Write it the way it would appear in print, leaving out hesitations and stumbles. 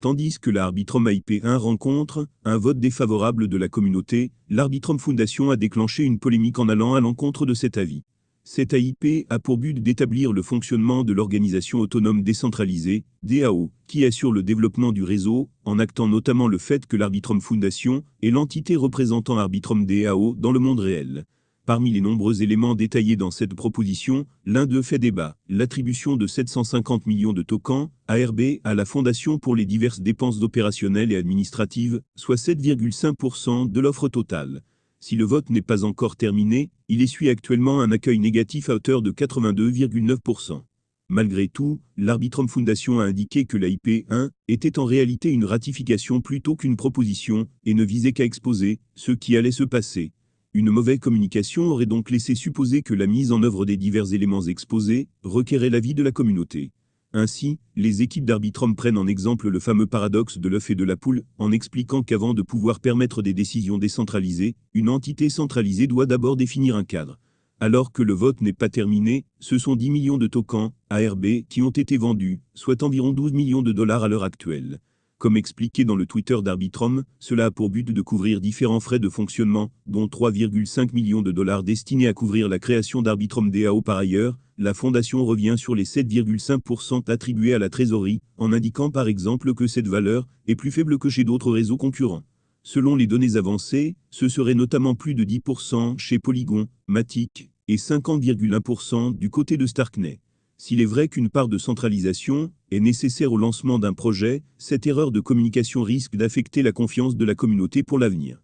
Tandis que l'Arbitrum IP1 rencontre un vote défavorable de la communauté, l'Arbitrum Foundation a déclenché une polémique en allant à l'encontre de cet avis. Cette AIP a pour but d'établir le fonctionnement de l'organisation autonome décentralisée, DAO, qui assure le développement du réseau, en actant notamment le fait que l'Arbitrum Foundation est l'entité représentant Arbitrum DAO dans le monde réel. Parmi les nombreux éléments détaillés dans cette proposition, l'un d'eux fait débat, l'attribution de 750 millions de tokens, ARB, à la Fondation pour les diverses dépenses opérationnelles et administratives, soit 7,5% de l'offre totale. Si le vote n'est pas encore terminé, il essuie actuellement un accueil négatif à hauteur de 82,9%. Malgré tout, l'Arbitrum Foundation a indiqué que la IP1 était en réalité une ratification plutôt qu'une proposition et ne visait qu'à exposer ce qui allait se passer. Une mauvaise communication aurait donc laissé supposer que la mise en œuvre des divers éléments exposés requérait l'avis de la communauté. Ainsi, les équipes d'Arbitrum prennent en exemple le fameux paradoxe de l'œuf et de la poule, en expliquant qu'avant de pouvoir permettre des décisions décentralisées, une entité centralisée doit d'abord définir un cadre. Alors que le vote n'est pas terminé, ce sont 10 millions de tokens, ARB, qui ont été vendus, soit environ 12 millions de dollars à l'heure actuelle. Comme expliqué dans le Twitter d'Arbitrum, cela a pour but de couvrir différents frais de fonctionnement, dont 3,5 millions de dollars destinés à couvrir la création d'Arbitrum DAO. Par ailleurs, la fondation revient sur les 7,5% attribués à la trésorerie, en indiquant par exemple que cette valeur est plus faible que chez d'autres réseaux concurrents. Selon les données avancées, ce serait notamment plus de 10% chez Polygon, Matic, et 50,1% du côté de Starknet. S'il est vrai qu'une part de centralisation est nécessaire au lancement d'un projet, cette erreur de communication risque d'affecter la confiance de la communauté pour l'avenir.